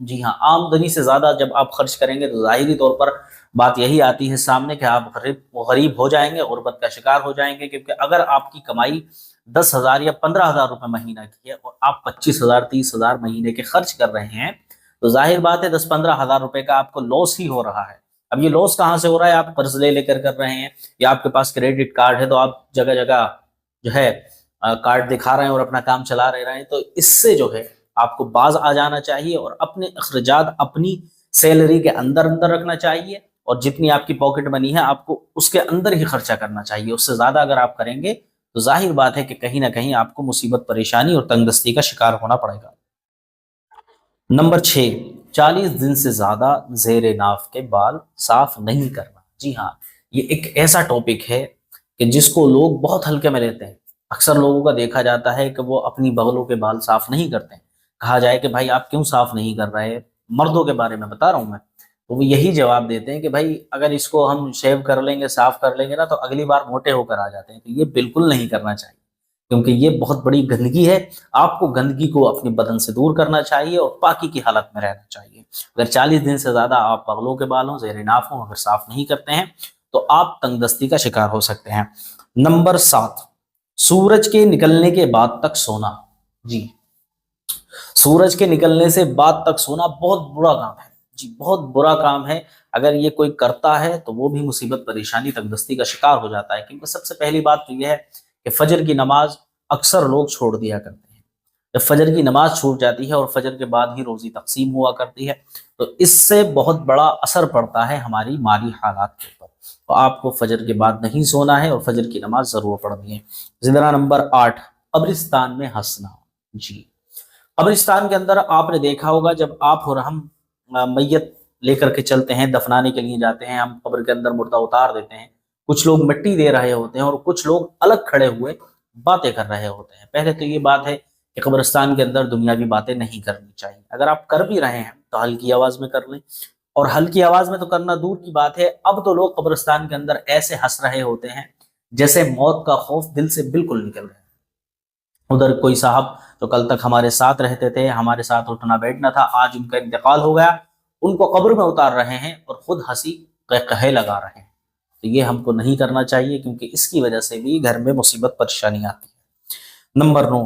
جی ہاں، آمدنی سے زیادہ جب آپ خرچ کریں گے تو ظاہری طور پر بات یہی آتی ہے سامنے کہ آپ غریب ہو جائیں گے، غربت کا شکار ہو جائیں گے، کیونکہ اگر آپ کی کمائی 10,000 یا 15,000 روپے مہینہ کی ہے اور آپ 25,000 30,000 مہینے کے خرچ کر رہے ہیں تو ظاہر بات ہے 10-15 ہزار روپے کا آپ کو لاس ہی ہو رہا ہے۔ اب یہ لاس کہاں سے ہو رہا ہے؟ آپ قرض لے کر رہے ہیں، یا آپ کے پاس کریڈٹ کارڈ ہے تو آپ جگہ جگہ جو ہے کارڈ دکھا رہے ہیں اور اپنا کام چلا رہے ہیں، تو اس سے جو ہے آپ کو باز آ جانا چاہیے اور اپنے اخراجات اپنی سیلری کے اندر اندر رکھنا چاہیے، اور جتنی آپ کی پاکٹ منی ہے آپ کو اس کے اندر ہی خرچہ کرنا چاہیے۔ اس سے زیادہ اگر آپ کریں گے تو ظاہر بات ہے کہ کہیں نہ کہیں آپ کو مصیبت، پریشانی اور تنگ دستی کا شکار ہونا پڑے گا۔ نمبر 6، 40 دن سے زیادہ زیر ناف کے بال صاف نہیں کرنا۔ جی ہاں، یہ ایک ایسا ٹاپک ہے کہ جس کو لوگ بہت ہلکے میں لیتے ہیں۔ اکثر لوگوں کا دیکھا جاتا ہے کہ وہ اپنی بغلوں کے بال صاف نہیں کرتے ہیں۔ کہا جائے کہ بھائی آپ کیوں صاف نہیں کر رہے؟ مردوں کے بارے میں بتا رہا ہوں میں، تو وہ یہی جواب دیتے ہیں کہ بھائی اگر اس کو ہم شیو کر لیں گے، صاف کر لیں گے نا، تو اگلی بار موٹے ہو کر آ جاتے ہیں۔ تو یہ بالکل نہیں کرنا چاہیے، کیونکہ یہ بہت بڑی گندگی ہے۔ آپ کو گندگی کو اپنے بدن سے دور کرنا چاہیے اور پاکی کی حالت میں رہنا چاہیے۔ اگر 40 دن سے زیادہ آپ بغلوں کے بالوں، زیر ناف ہوں، اگر صاف نہیں کرتے ہیں تو آپ تنگ دستی کا شکار ہو سکتے ہیں۔ نمبر 7، سورج کے نکلنے کے بعد تک سونا۔ جی، سورج کے نکلنے سے بعد تک سونا بہت برا کام ہے۔ جی، بہت برا کام ہے۔ اگر یہ کوئی کرتا ہے تو وہ بھی مصیبت، پریشانی، تنگ دستی کا شکار ہو جاتا ہے، کیونکہ سب سے پہلی بات تو یہ ہے کہ فجر کی نماز اکثر لوگ چھوڑ دیا کرتے ہیں۔ جب فجر کی نماز چھوٹ جاتی ہے اور فجر کے بعد ہی روزی تقسیم ہوا کرتی ہے تو اس سے بہت بڑا اثر پڑتا ہے ہماری مالی حالات کے اوپر۔ تو آپ کو فجر کے بعد نہیں سونا ہے اور فجر کی نماز ضرور پڑھنی ہے۔ زندہ نمبر 8، قبرستان میں ہنسنا۔ جی، قبرستان کے اندر آپ نے دیکھا ہوگا جب آپ اور ہم میت لے کر کے چلتے ہیں، دفنانے کے لیے جاتے ہیں، ہم قبر کے اندر مردہ اتار دیتے ہیں، کچھ لوگ مٹی دے رہے ہوتے ہیں اور کچھ لوگ الگ کھڑے ہوئے باتیں کر رہے ہوتے ہیں۔ پہلے تو یہ بات ہے کہ قبرستان کے اندر دنیاوی باتیں نہیں کرنی چاہیے۔ اگر آپ کر بھی رہے ہیں تو ہلکی آواز میں کر لیں، اور ہلکی آواز میں تو کرنا دور کی بات ہے، اب تو لوگ قبرستان کے اندر ایسے ہنس رہے ہوتے ہیں جیسے موت کا خوف دل سے بالکل نکل گیا۔ ادھر کوئی صاحب جو کل تک ہمارے ساتھ رہتے تھے، ہمارے ساتھ اٹھنا بیٹھنا تھا، آج ان کا انتقال ہو گیا، ان کو قبر میں اتار رہے ہیں اور خود ہنسی قہقہے لگا رہے ہیں۔ تو یہ ہم کو نہیں کرنا چاہیے، کیونکہ اس کی وجہ سے بھی گھر میں مصیبت، پریشانی آتی ہے۔ نمبر 9،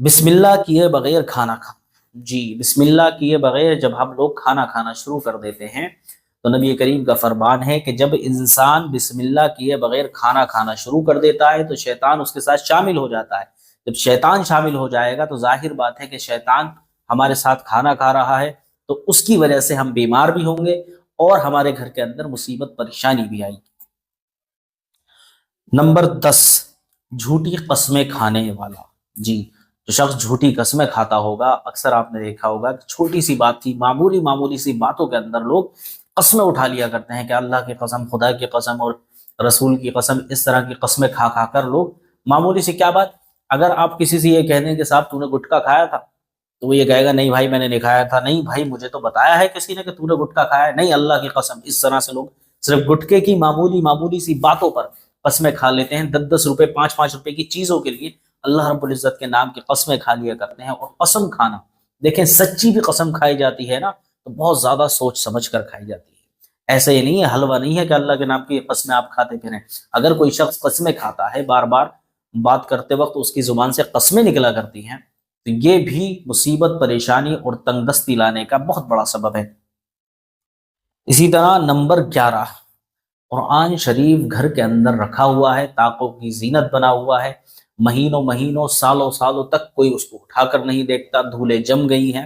بسم اللہ کیے بغیر کھانا کھانا۔ جی، بسم اللہ کیے بغیر جب ہم لوگ کھانا کھانا شروع کر دیتے ہیں تو نبی کریم کا فرمان ہے کہ جب انسان بسم اللہ کیے بغیر کھانا کھانا شروع کر دیتا ہے تو شیطان اس کے ساتھ شامل ہو جاتا ہے۔ جب شیطان شامل ہو جائے گا تو ظاہر بات ہے کہ شیطان ہمارے ساتھ کھانا کھا رہا ہے، تو اس کی وجہ سے ہم بیمار بھی ہوں گے اور ہمارے گھر کے اندر مصیبت، پریشانی بھی آئے گی۔ نمبر 10، جھوٹی قسمیں کھانے والا۔ جی، جو شخص جھوٹی قسمیں کھاتا ہوگا، اکثر آپ نے دیکھا ہوگا کہ چھوٹی سی بات تھی، معمولی سی باتوں کے اندر لوگ قسمیں اٹھا لیا کرتے ہیں کہ اللہ کی قسم، خدا کی قسم اور رسول کی قسم، اس طرح کی قسمیں کھا کھا کر لوگ معمولی سی کیا بات، اگر آپ کسی سے یہ کہہ دیں کہ صاحب تو نے گٹکا کھایا تھا، تو وہ یہ کہے گا نہیں بھائی میں نے نہیں کھایا تھا، نہیں بھائی مجھے تو بتایا ہے کسی نے کہ تو نے گٹکا کھایا ہے، نہیں اللہ کی قسم۔ اس طرح سے لوگ صرف گٹکے کی معمولی سی باتوں پر قسمیں کھا لیتے ہیں، 10 روپے 5 روپے کی چیزوں کے لیے اللہ رب العزت کے نام کی قسمیں کھا لیا کرتے ہیں۔ اور قسم کھانا، دیکھیں سچی بھی قسم کھائی جاتی ہے نا تو بہت زیادہ سوچ سمجھ کر کھائی جاتی ہے۔ ایسے ہی نہیں ہے، حلوہ نہیں ہے کہ اللہ کے نام کی قسمیں آپ کھاتے پھریں۔ اگر کوئی شخص قسمیں کھاتا ہے، بار بار بات کرتے وقت اس کی زبان سے قسمیں نکلا کرتی ہیں، تو یہ بھی مصیبت، پریشانی اور تنگ دستی لانے کا بہت بڑا سبب ہے۔ اسی طرح نمبر 11، قرآن شریف گھر کے اندر رکھا ہوا ہے، طاقوں کی زینت بنا ہوا ہے، مہینوں سالوں تک کوئی اس کو اٹھا کر نہیں دیکھتا، دھولیں جم گئی ہیں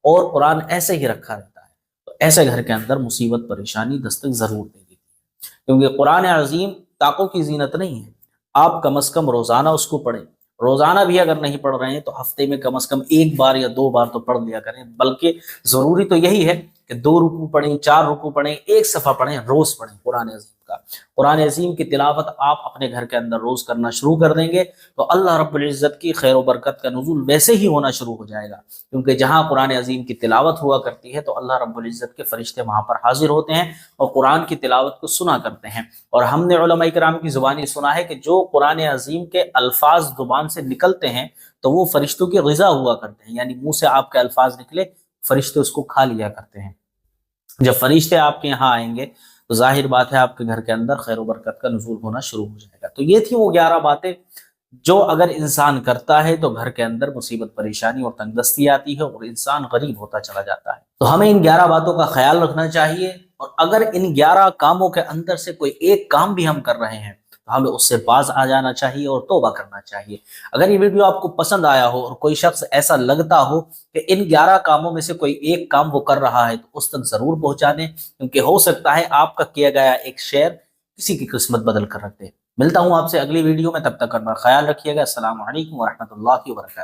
اور قرآن ایسے ہی رکھا رہتا ہے، تو ایسے گھر کے اندر مصیبت، پریشانی دستک ضرور دے دیتی ہے، کیونکہ قرآن عظیم طاقوں کی زینت نہیں ہے۔ آپ کم از کم روزانہ اس کو پڑھیں، روزانہ بھی اگر نہیں پڑھ رہے ہیں تو ہفتے میں کم از کم 1 بار یا 2 بار تو پڑھ لیا کریں، بلکہ ضروری تو یہی ہے کہ 2 رکوع پڑھیں، 4 رکوع پڑھیں، 1 صفحہ پڑھیں، روز پڑھیں قرآن عظیم کا۔ قرآن عظیم کی تلاوت آپ اپنے گھر کے اندر روز کرنا شروع کر دیں گے تو اللہ رب العزت کی خیر و برکت کا نزول ویسے ہی ہونا شروع ہو جائے گا، کیونکہ جہاں قرآن عظیم کی تلاوت ہوا کرتی ہے تو اللہ رب العزت کے فرشتے وہاں پر حاضر ہوتے ہیں اور قرآن کی تلاوت کو سنا کرتے ہیں۔ اور ہم نے علماء کرام کی زبانی سنا ہے کہ جو قرآن عظیم کے الفاظ زبان سے نکلتے ہیں تو وہ فرشتوں کی غذا ہوا کرتے ہیں، یعنی منہ سے آپ کے الفاظ نکلے فرشتے اس کو کھا لیا کرتے ہیں۔ جب فرشتے آپ کے یہاں آئیں گے تو ظاہر بات ہے آپ کے گھر کے اندر خیر و برکت کا نزول ہونا شروع ہو جائے گا۔ تو یہ تھی وہ 11 باتیں جو اگر انسان کرتا ہے تو گھر کے اندر مصیبت پریشانی اور تنگ دستی آتی ہے اور انسان غریب ہوتا چلا جاتا ہے۔ تو ہمیں ان 11 باتوں کا خیال رکھنا چاہیے، اور اگر ان 11 کاموں کے اندر سے کوئی ایک کام بھی ہم کر رہے ہیں تو ہمیں اس سے باز آ جانا چاہیے اور توبہ کرنا چاہیے۔ اگر یہ ویڈیو آپ کو پسند آیا ہو اور کوئی شخص ایسا لگتا ہو کہ ان 11 کاموں میں سے کوئی ایک کام وہ کر رہا ہے تو اس تک ضرور پہنچا دیں، کیونکہ ہو سکتا ہے آپ کا کیا گیا ایک شیئر کسی کی قسمت بدل کر رکھ دے۔ ملتا ہوں آپ سے اگلی ویڈیو میں، تب تک اپنا خیال رکھیے گا۔ السلام علیکم ورحمۃ اللہ وبرکاتہ۔